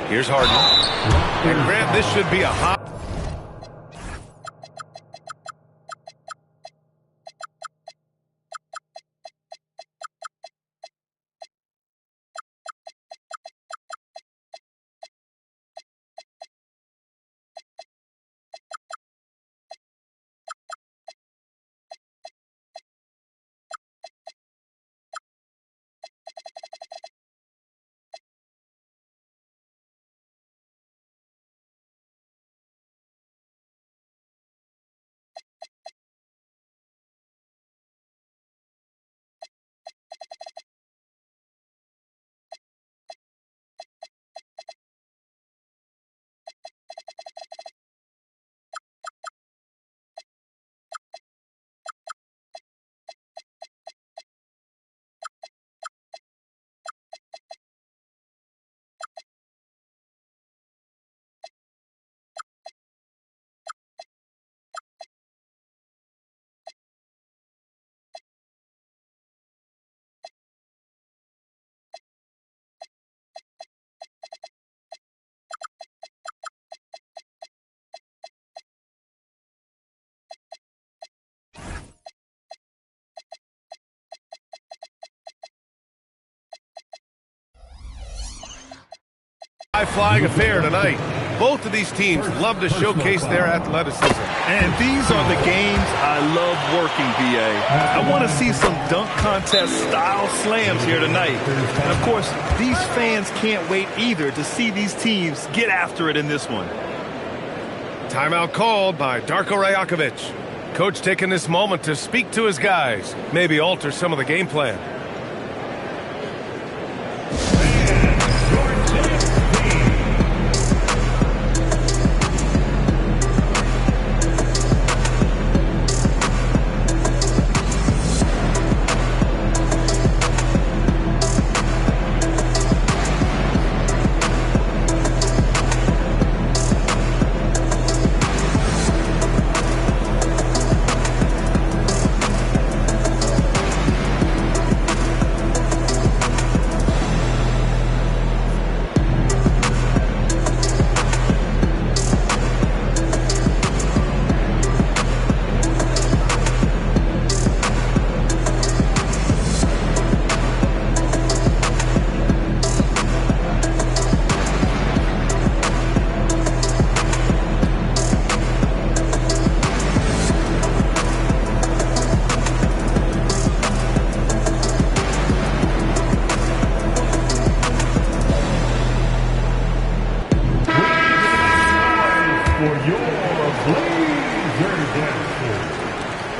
Here's Harden. And Grant, this should be a hot. High-flying affair tonight. Both of these teams love to showcase their athleticism. And these are the games I love working, BA. I want to see some dunk contest-style slams here tonight. And, of course, these fans can't wait either to see these teams get after it in this one. Timeout called by Darko Rajakovic. Coach taking this moment to speak to his guys, maybe alter some of the game plan.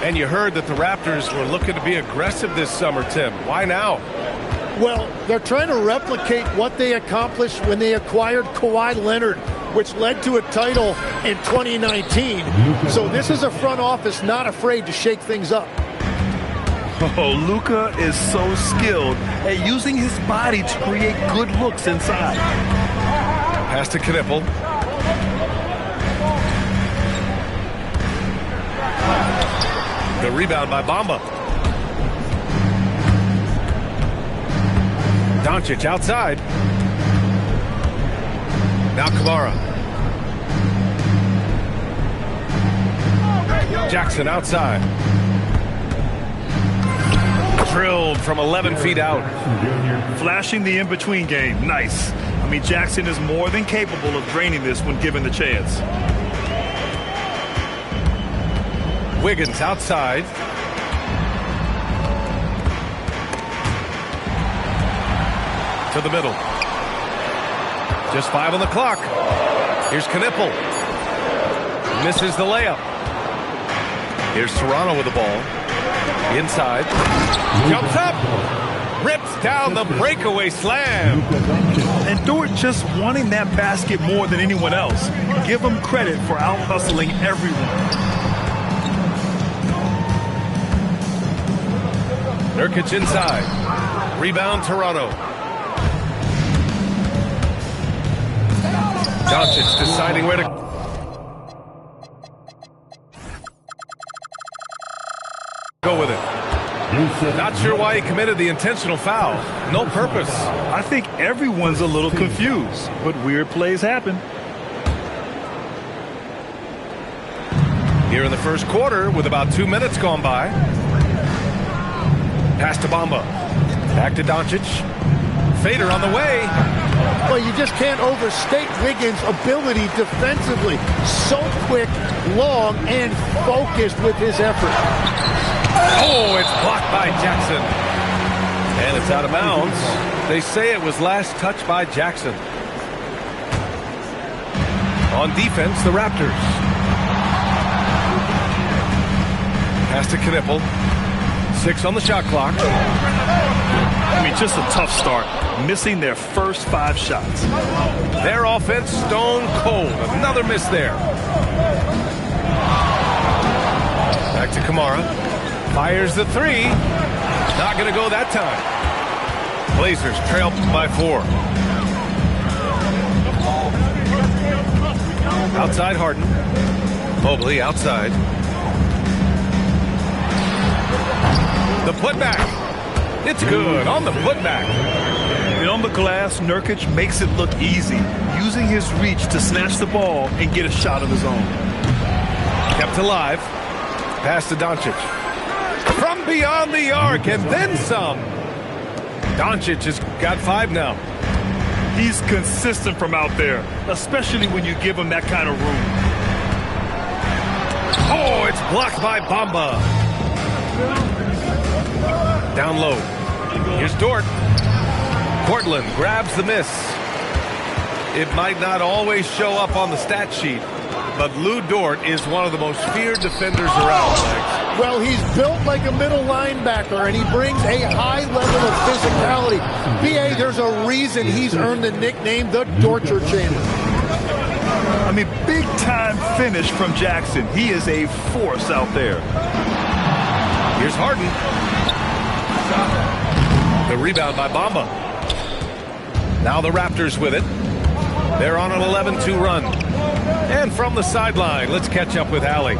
And you heard that the Raptors were looking to be aggressive this summer, Tim. Why now? Well, they're trying to replicate what they accomplished when they acquired Kawhi Leonard, which led to a title in 2019. So this is a front office not afraid to shake things up. Oh, Luka is so skilled at using his body to create good looks inside. Pass to Knippel. The rebound by Bamba. Doncic outside. Now Kamara. Jackson outside. Drilled from 11 feet out. Flashing the in-between game. Nice. I mean, Jackson is more than capable of draining this when given the chance. Wiggins outside. To the middle. Just 5 on the clock. Here's Knippel. Misses the layup. Here's Toronto with the ball. Inside. Jumps up. Rips down the breakaway slam. And Dort just wanting that basket more than anyone else. Give him credit for out-hustling everyone. Nurkic inside. Rebound Toronto. Doncic deciding where to go with it. Not sure why he committed the intentional foul. No purpose. I think everyone's a little confused, but weird plays happen. Here in the first quarter with about 2 minutes gone by. Pass to Bamba. Back to Doncic. Fader on the way. Well, you just can't overstate Wiggins' ability defensively. So quick, long, and focused with his effort. Oh, it's blocked by Jackson. And it's out of bounds. They say it was last touched by Jackson. On defense, the Raptors. Pass to Knippel. 6 on the shot clock. I mean, just a tough start. Missing their first 5 shots. Their offense stone cold. Another miss there. Back to Kamara. Fires the 3. Not going to go that time. Blazers trail by 4. Outside Harden. Mobley outside. The putback. It's good on the putback. And on the glass, Nurkic makes it look easy, using his reach to snatch the ball and get a shot of his own. Kept alive. Pass to Doncic. From beyond the arc and then some. Doncic has got 5 now. He's consistent from out there, especially when you give him that kind of room. Oh, it's blocked by Bamba. Down low. Here's Dort. Portland grabs the miss. It might not always show up on the stat sheet, but Lou Dort is one of the most feared defenders around. Well, he's built like a middle linebacker, and he brings a high level of physicality. B.A., there's a reason he's earned the nickname the Torture Chamber. I mean, big-time finish from Jackson. He is a force out there. Here's Harden. The rebound by Bamba. Now the Raptors with it. They're on an 11-2 run. And from the sideline, let's catch up with Allie.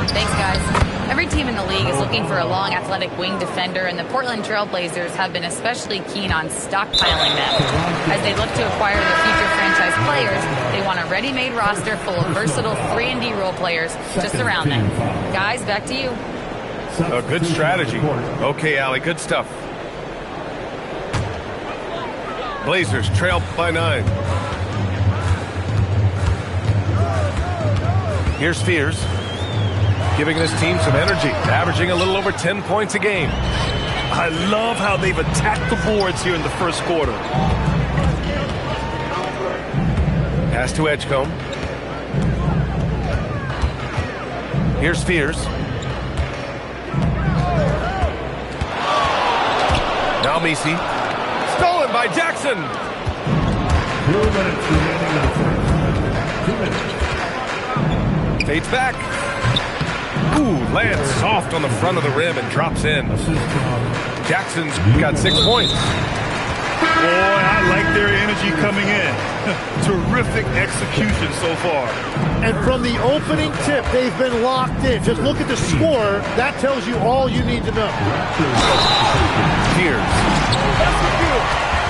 Thanks, guys. Every team in the league is looking for a long, athletic wing defender, and the Portland Trail Blazers have been especially keen on stockpiling them. As they look to acquire their future franchise players, they want a ready-made roster full of versatile 3-and-D role players to surround them. Guys, back to you. A good strategy. Okay, Allie, good stuff. Blazers trail by 9. Here's Spears, giving this team some energy, averaging a little over 10 points a game. I love how they've attacked the boards here in the first quarter. Pass to Edgecombe. Here's Spears. Now Messi. Stolen by Jackson. 2 minutes remaining in the first. 2 minutes. Fades back. Ooh, lands soft on the front of the rim and drops in. Jackson's got 6 points. Boy, I like their energy coming in. Terrific execution so far. And from the opening tip, they've been locked in. Just look at the score. That tells you all you need to know. Spears.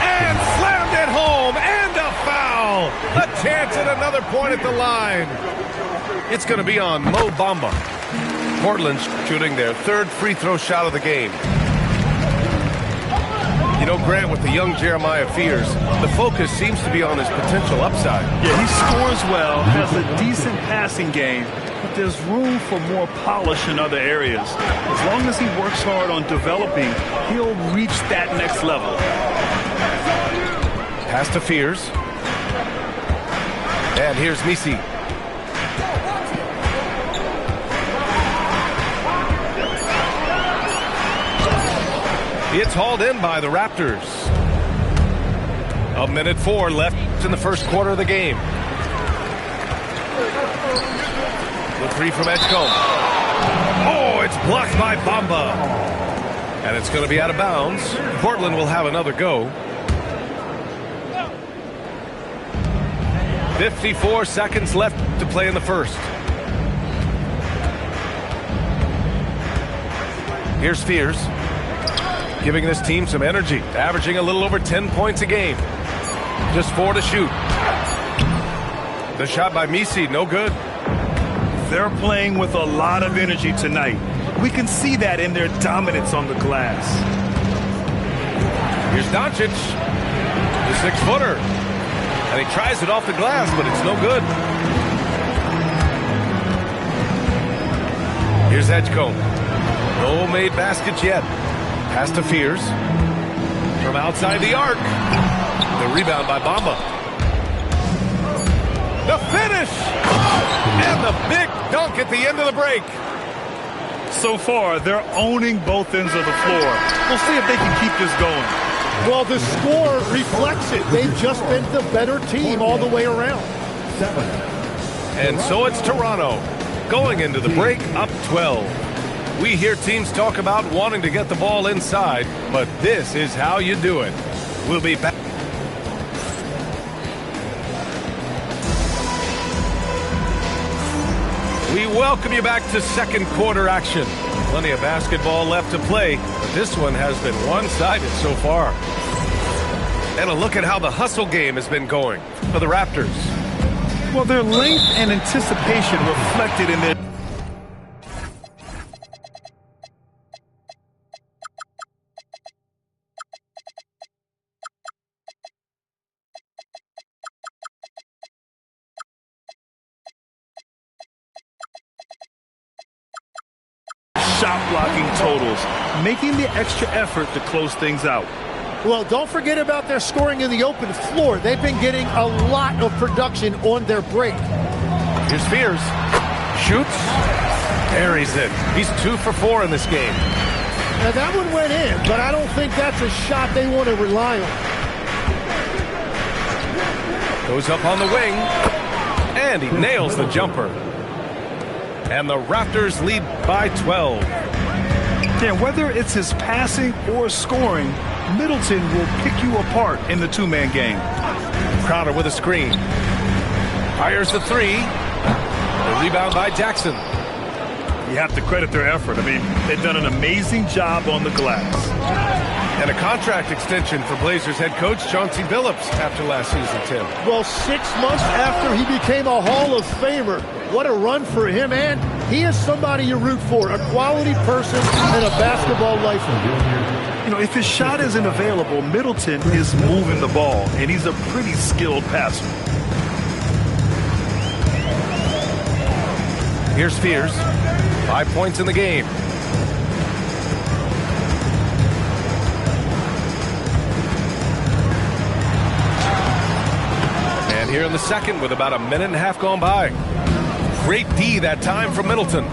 And slammed it home. And a foul. A chance at another point at the line. It's going to be on Mo Bamba. Portland's shooting their 3rd free throw shot of the game. You know, Grant, with the young Jeremiah Fears, the focus seems to be on his potential upside. Yeah, he scores well, has a decent passing game, but there's room for more polish in other areas. As long as he works hard on developing, he'll reach that next level. Pass to Fears. And here's Messi. It's hauled in by the Raptors. 1:04 left in the first quarter of the game. The 3 from Edgecombe. Oh, it's blocked by Bamba. And it's going to be out of bounds. Portland will have another go. 54 seconds left to play in the first. Here's Fears. giving this team some energy, averaging a little over 10 points a game. Just 4 to shoot. The shot by Misi, no good. They're playing with a lot of energy tonight. We can see that in their dominance on the glass. Here's Doncic, the 6-footer. And he tries it off the glass, but it's no good. Here's Edgecombe. No made baskets yet. Pass to Fears. From outside the arc. The rebound by Bamba. The finish! And the big dunk at the end of the break. So far, they're owning both ends of the floor. We'll see if they can keep this going. Well, the score reflects it. They've just been the better team all the way around. And so it's Toronto going into the break up 12. We hear teams talk about wanting to get the ball inside, but this is how you do it. We'll be back. We welcome you back to second quarter action. Plenty of basketball left to play, but this one has been one-sided so far. And a look at how the hustle game has been going for the Raptors. Well, their length and anticipation reflected in their... shot blocking totals, making the extra effort to close things out. Well, don't forget about their scoring in the open floor. They've been getting a lot of production on their break. Here's Fears. Shoots. Buries it. He's 2 for 4 in this game. Now, that one went in, but I don't think that's a shot they want to rely on. Goes up on the wing. And he nails the jumper. And the Raptors lead by 12. Yeah, whether it's his passing or scoring, Middleton will pick you apart in the two-man game. Crowder with a screen. Fires the 3. The rebound by Jackson. You have to credit their effort. I mean, they've done an amazing job on the glass. And a contract extension for Blazers head coach Chauncey Billups after last season, Tim. Well, 6 months after he became a Hall of Famer. What a run for him, and he is somebody you root for, a quality person and a basketball lifer. You know, if his shot isn't available, Middleton is moving the ball, and he's a pretty skilled passer. Here's Fears. 5 points in the game. And here in the second with about a minute and a half gone by. Great D that time from Middleton.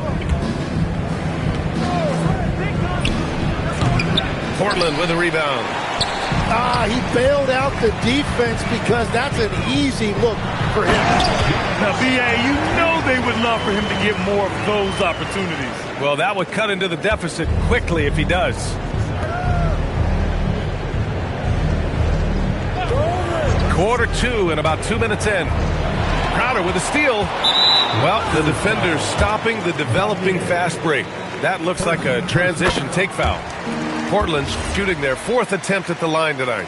Portland with a rebound. He bailed out the defense because that's an easy look for him. Now, B.A., you know they would love for him to get more of those opportunities. Well, that would cut into the deficit quickly if he does. Quarter 2 and about 2 minutes in. Crowder with a steal. Well, the defender's stopping the developing fast break. That looks like a transition take foul. Portland's shooting their 4th attempt at the line tonight.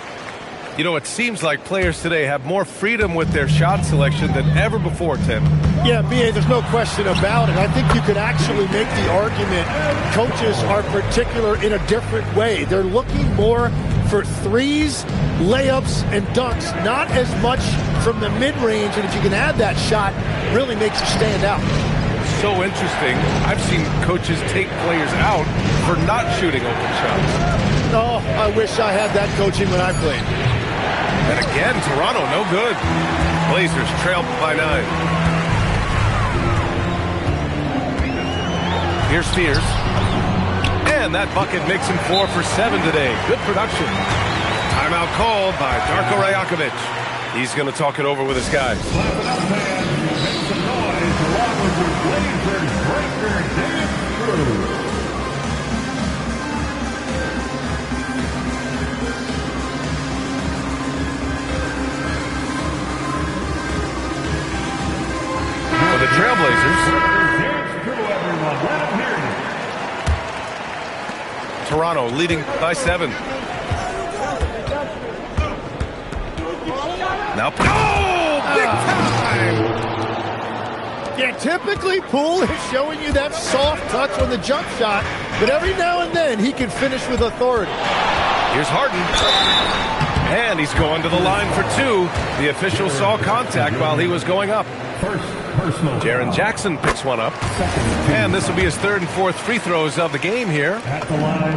You know, it seems like players today have more freedom with their shot selection than ever before, Tim. Yeah, B.A., there's no question about it. I think you could actually make the argument coaches are particular in a different way. They're looking more for threes, layups, and dunks, not as much from the mid-range, and if you can add that shot, really makes you stand out. So interesting. I've seen coaches take players out for not shooting open shots. Oh, I wish I had that coaching when I played. And again, Toronto, no good. Blazers trail by 9. Here's Fears. And that bucket makes him 4 for 7 today. Good production. Timeout called by Darko Rajakovic. He's going to talk it over with his guys. For the Trailblazers, Toronto leading by 7. Now, big time! Yeah, typically Poole is showing you that soft touch on the jump shot, but every now and then he can finish with authority. Here's Harden. And he's going to the line for 2. The official saw contact while he was going up. Jaren Jackson picks one up. And this will be his 3rd and 4th free throws of the game here.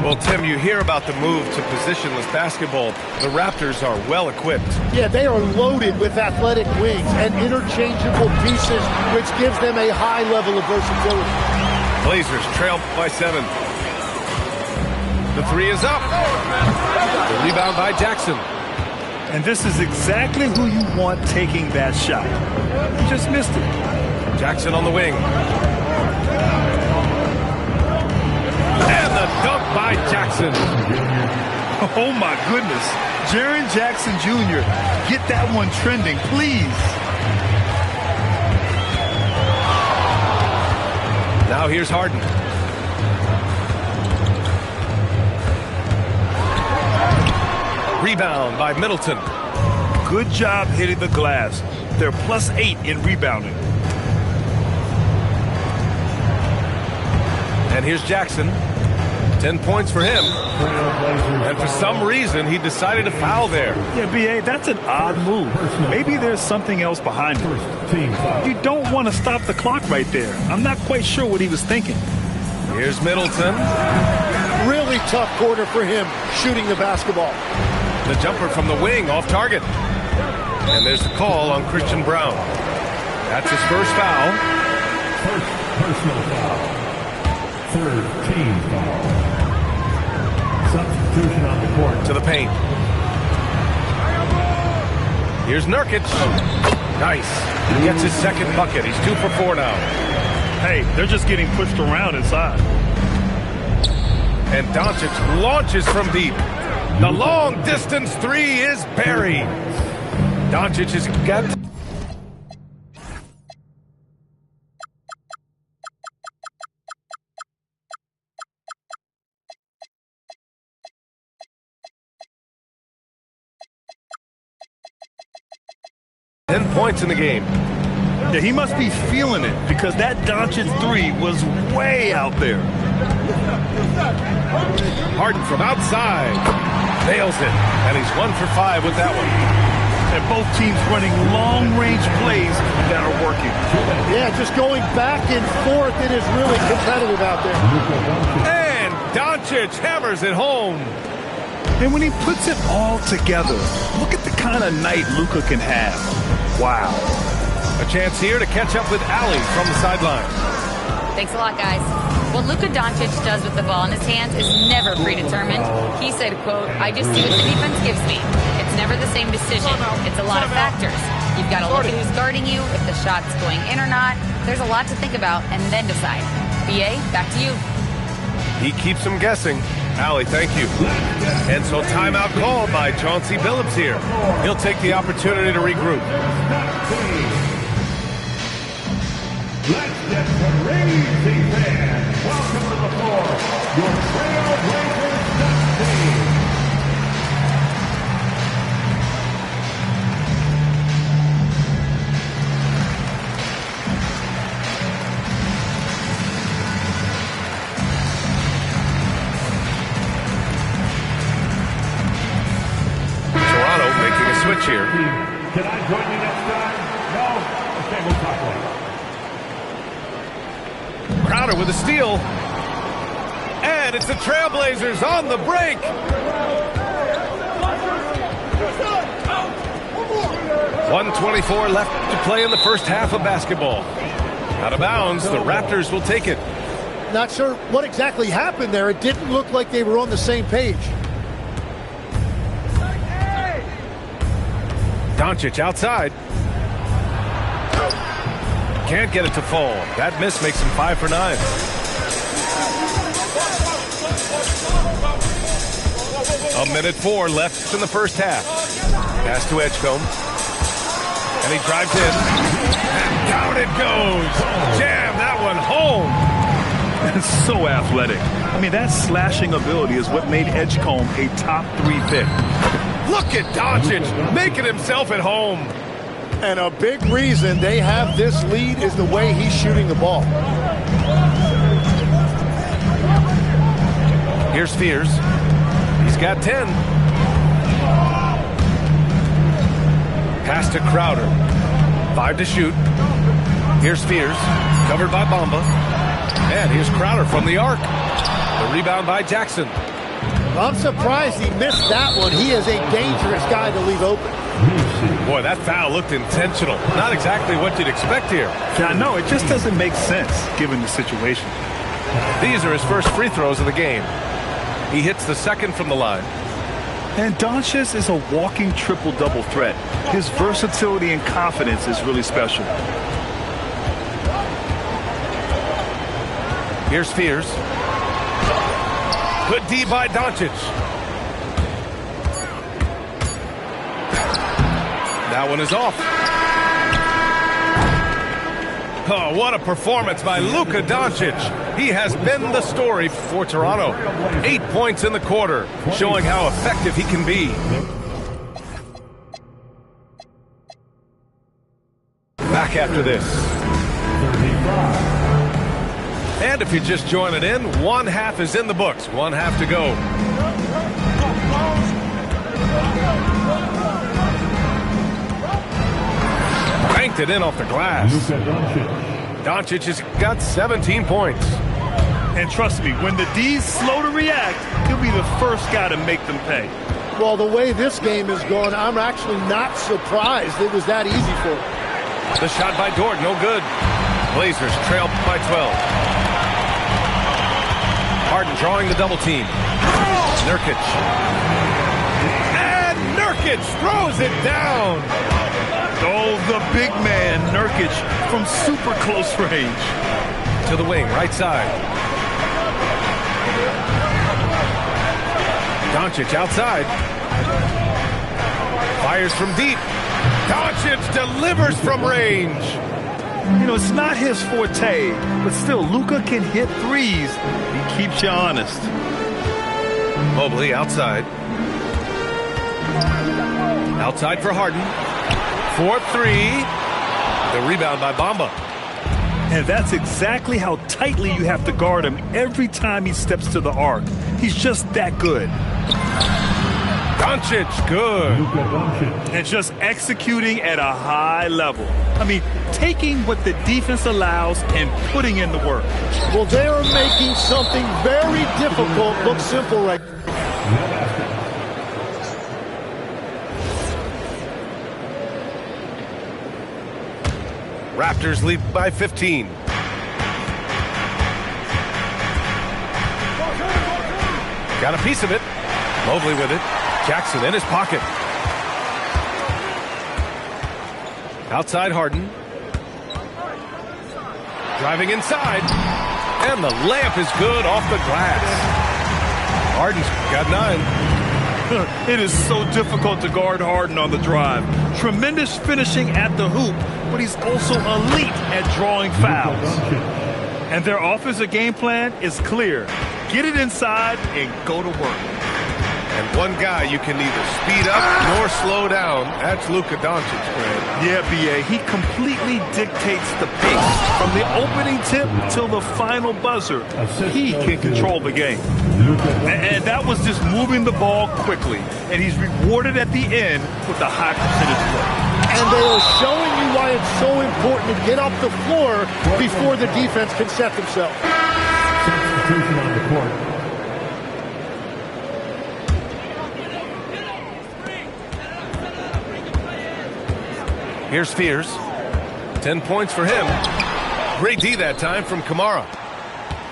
Well, Tim, you hear about the move to positionless basketball. The Raptors are well equipped. Yeah, they are loaded with athletic wings and interchangeable pieces, which gives them a high level of versatility. Blazers trail by 7. The 3 is up. The rebound by Jackson. And this is exactly who you want taking that shot. You just missed it. Jackson on the wing. And the dunk by Jackson. Oh, my goodness. Jaren Jackson Jr., get that one trending, please. Now here's Harden. Rebound by Middleton. Good job hitting the glass. They're +8 in rebounding. And here's Jackson. 10 points for him. And for some reason, he decided to foul there. Yeah, B.A., that's an odd move. Maybe there's something else behind it. You don't want to stop the clock right there. I'm not quite sure what he was thinking. Here's Middleton. Really tough quarter for him shooting the basketball. The jumper from the wing off target. And there's the call on Christian Brown. That's his first foul. Personal foul. 3rd team foul. Substitution on the court. To the paint. Here's Nurkic. Nice. He gets his 2nd bucket. He's 2 for 4 now. Hey, they're just getting pushed around inside. And Doncic launches from deep. The long distance 3 is buried. Doncic has got... points in the game. Yeah, he must be feeling it because that Doncic 3 was way out there. Harden from outside. Nails it. And he's 1 for 5 with that one. And both teams running long-range plays that are working. Yeah, just going back and forth. It is really competitive out there. And Doncic hammers it home. And when he puts it all together, look at the kind of night Luka can have. Wow. A chance here to catch up with Allie from the sideline. Thanks a lot, guys. What Luka Doncic does with the ball in his hands is never predetermined. He said, quote, "I just see what the defense gives me. It's never the same decision. It's a lot of factors. You've got to look at who's guarding you, if the shot's going in or not. There's a lot to think about and then decide." BA, back to you. He keeps them guessing. Allie, thank you. And so timeout called by Chauncey Billups here. He'll take the opportunity to regroup. Let's get crazy fans. Welcome to the floor, your Trailblazers Dunk Team. Toronto making a switch here. Can I join you next time? No? Okay, we'll talk later. Crowder with a steal. And it's the Trailblazers on the break. 1:24 left to play in the first half of basketball. Out of bounds, the Raptors will take it. Not sure what exactly happened there. It didn't look like they were on the same page. Doncic outside. Can't get it to fall. That miss makes him 5 for 9. A minute 4 left in the first half. Pass to Edgecombe. And he drives in. And down it goes. Jam that one home. So athletic. I mean, that slashing ability is what made Edgecombe a top 3 pick. Look at Doncic making himself at home. And a big reason they have this lead is the way he's shooting the ball. Here's Fears. He's got 10. Pass to Crowder. 5 to shoot. Here's Fears. Covered by Bamba. And here's Crowder from the arc. The rebound by Jackson. I'm surprised he missed that one. He is a dangerous guy to leave open. Boy, that foul looked intentional. Not exactly what you'd expect here. Yeah, no, it just doesn't make sense given the situation. These are his first free throws of the game. He hits the second from the line. And Doncic is a walking triple-double threat. His versatility and confidence is really special. Here's Fears. Good D by Doncic. That one is off. Oh, what a performance by Luka Doncic. He has been the story for Toronto. 8 points in the quarter, showing how effective he can be. Back after this. And if you're just joining in, one half is in the books. One half to go. Banked it in off the glass. Doncic has got 17 points. And trust me, when the D's slow to react, he'll be the first guy to make them pay. Well, the way this game is going, I'm actually not surprised it was that easy for him. The shot by Dort, no good. Blazers trail by 12. Harden drawing the double team. Nurkic. And Nurkic throws it down. Oh, the big man, Nurkic, from super close range. To the wing, right side. Doncic outside. Fires from deep. Doncic delivers from range. You know, it's not his forte, but still, Luka can hit threes. He keeps you honest. Mobley outside. Outside for Harden. 4-3. The rebound by Bamba. And that's exactly how tightly you have to guard him every time he steps to the arc. He's just that good. Doncic, good. And just executing at a high level. I mean, taking what the defense allows and putting in the work. Well, they are making something very difficult look simple right now. Raptors lead by 15. Got a piece of it. Mobley with it. Jackson in his pocket. Outside Harden. Driving inside. And the layup is good off the glass. Harden's got 9. It is so difficult to guard Harden on the drive. Tremendous finishing at the hoop, but he's also elite at drawing fouls. And their offensive game plan is clear. Get it inside and go to work. And one guy you can neither speed up nor slow down. That's Luka Doncic, Greg. Yeah, B.A., he completely dictates the pace. From the opening tip till the final buzzer, he can control the game. And that was just moving the ball quickly. And he's rewarded at the end with a high percentage play. And they are showing you why it's so important to get off the floor before the defense can set themselves. Substitution on the court. Here's Fears. 10 points for him. Great D that time from Kamara.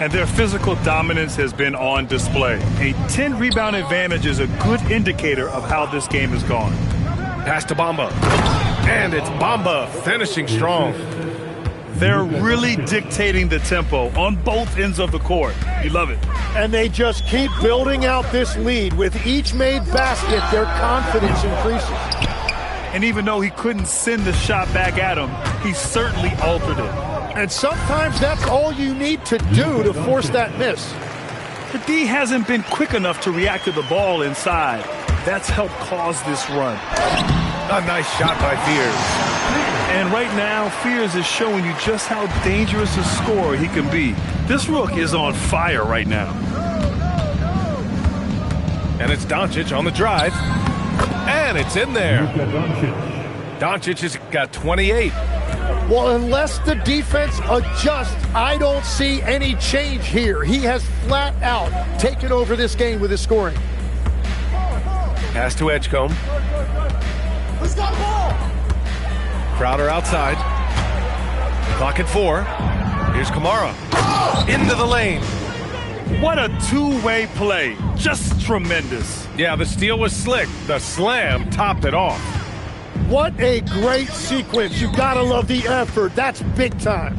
And their physical dominance has been on display. A 10-rebound advantage is a good indicator of how this game has gone. Pass to Bamba. And it's Bamba finishing strong. They're really dictating the tempo on both ends of the court. You love it. And they just keep building out this lead. With each made basket, their confidence increases. And even though he couldn't send the shot back at him, he certainly altered it. And sometimes that's all you need to do to force that miss. The D hasn't been quick enough to react to the ball inside. That's helped cause this run. A nice shot by Fears. And right now, Fears is showing you just how dangerous a scorer he can be. This rook is on fire right now. And it's Doncic on the drive. And it's in there. Doncic. Doncic has got 28. Well, unless the defense adjusts, I don't see any change here. He has flat out taken over this game with his scoring. Pass to Edgecombe. Who's got the ball? Crowder outside. Clock at 4. Here's Kamara. Into the lane. What a two-way play. Just tremendous. Yeah, the steal was slick. The slam topped it off. What a great sequence. You gotta love the effort. That's big time.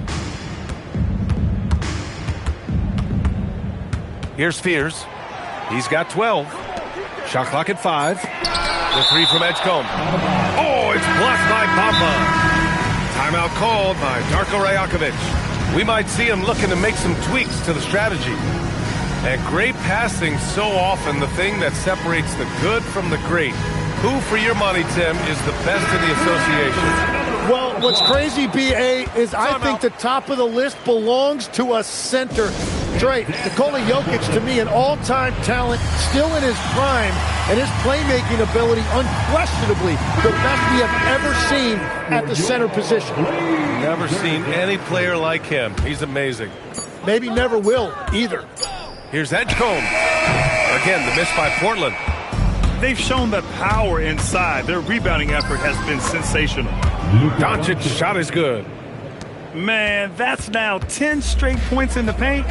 Here's Fears. He's got 12. Shot clock at 5. The 3 from Edgecombe. Oh, it's blocked by Bamba. Timeout called by Darko Rajakovic. We might see him looking to make some tweaks to the strategy. And great passing, so often the thing that separates the good from the great. Who, for your money, Tim, is the best in the association? Well, what's crazy, B.A., is I think the top of the list belongs to a center. Dre, Nikola Jokic, to me, an all-time talent, still in his prime, and his playmaking ability, unquestionably, the best we have ever seen at the center position. Never seen any player like him. He's amazing. Maybe never will, either. Here's Edgecombe. Again, the miss by Portland. They've shown the power inside. Their rebounding effort has been sensational. Doncic's shot is good. Man, that's now 10 straight points in the paint.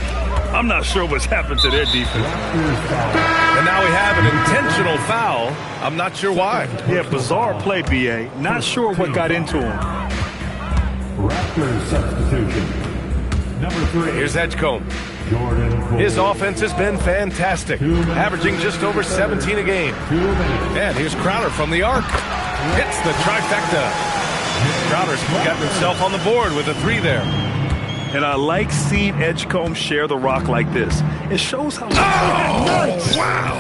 I'm not sure what's happened to their defense. And now we have an intentional foul. I'm not sure why. Yeah, bizarre play, B.A. Not sure what got into him. Raptors substitution. Number 3. Here's Edgecombe. Jordan. His offense has been fantastic, averaging just over 17 a game. And here's Crowder from the arc. Hits the trifecta. Crowder's got himself on the board with a 3 there. And I like seeing Edgecombe share the rock like this. It shows how... Oh, wow.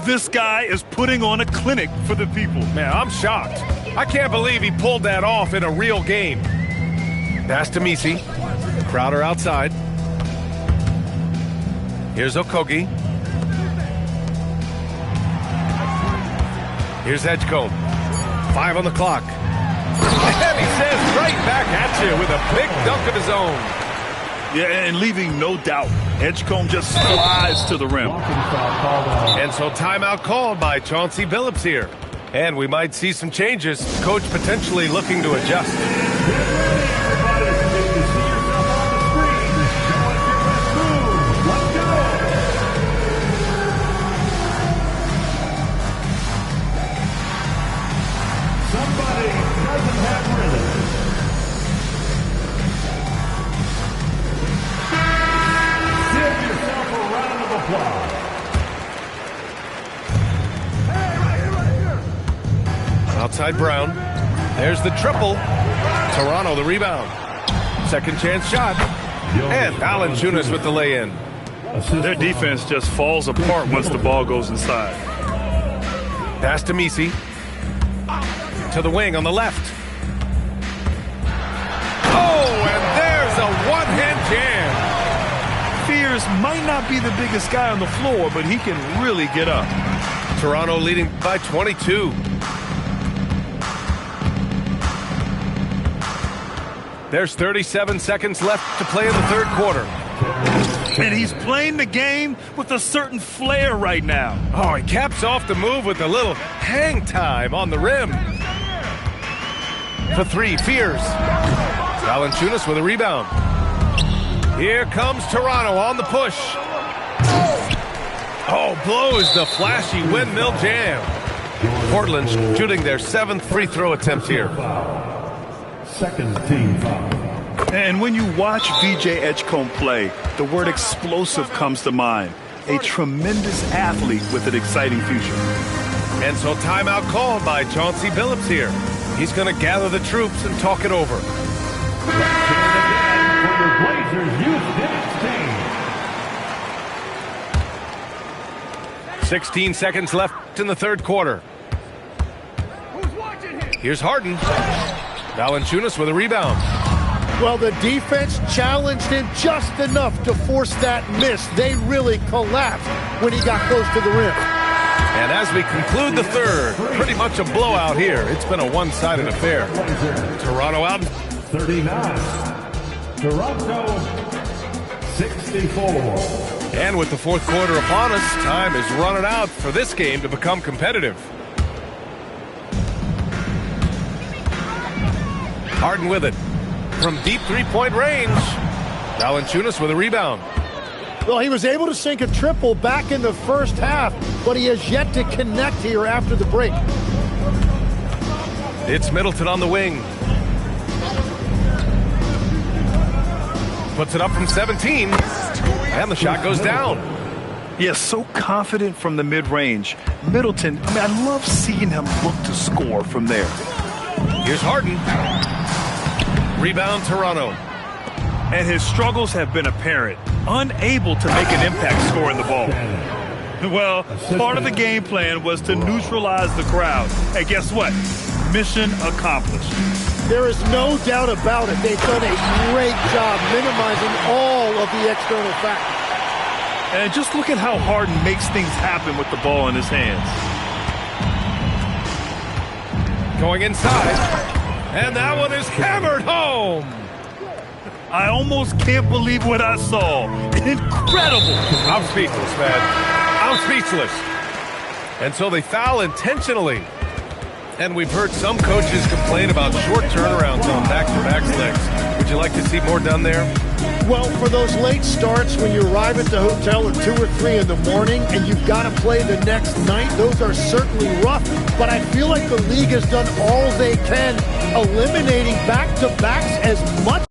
This guy is putting on a clinic for the people. Man, I'm shocked. I can't believe he pulled that off in a real game. Pass to Misi. Crowder outside. Here's Okogie. Here's Edgecombe. 5 on the clock. And he says right back at you with a big dunk of his own. Yeah, and leaving no doubt. Edgecombe just slides to the rim. And so timeout called by Chauncey Billups here. And we might see some changes. Coach potentially looking to adjust. Outside Brown. There's the triple. Toronto the rebound. Second chance shot. And Valanciunas with the lay-in. Their defense just falls apart once the ball goes inside. Pass to Misi. To the wing on the left. Oh, and there's a one-hand jam. Fears might not be the biggest guy on the floor, but he can really get up. Toronto leading by 22. There's 37 seconds left to play in the third quarter. And he's playing the game with a certain flair right now. Oh, he caps off the move with a little hang time on the rim. For 3, Fears. Valanciunas with a rebound. Here comes Toronto on the push. Oh, blows the flashy windmill jam. Portland shooting their 7th free throw attempt here. Second team foul. And when you watch VJ Edgecombe play, the word explosive comes to mind. A tremendous athlete with an exciting future. And so timeout called by Chauncey Billups here. He's going to gather the troops and talk it over. Let's hear it again for your Blazers youth dance team. 16 seconds left in the third quarter. Here's Harden. Valanciunas with a rebound. Well, the defense challenged him just enough to force that miss. They really collapsed when he got close to the rim. And as we conclude the third, pretty much a blowout here. It's been a one-sided affair. Toronto out. 39. Toronto 64. And with the fourth quarter upon us, time is running out for this game to become competitive. Harden with it. From deep three-point range. Valanciunas with a rebound. Well, he was able to sink a triple back in the first half, but he has yet to connect here after the break. It's Middleton on the wing. Puts it up from 17. And the shot goes down. Yes, so confident from the mid-range. Middleton, I love seeing him look to score from there. Here's Harden. Rebound, Toronto. And his struggles have been apparent. Unable to make an impact scoring the ball. Well, part of the game plan was to neutralize the crowd. And guess what? Mission accomplished. There is no doubt about it. They've done a great job minimizing all of the external factors. And just look at how Harden makes things happen with the ball in his hands. Going inside. And that one is hammered home. I almost can't believe what I saw. Incredible. I'm speechless, man. I'm speechless. And so they foul intentionally. And we've heard some coaches complain about short turnarounds on back-to-back legs. Would you like to see more done there? Well, for those late starts when you arrive at the hotel at 2 or 3 in the morning and you've got to play the next night, those are certainly rough. But I feel like the league has done all they can, eliminating back-to-backs as much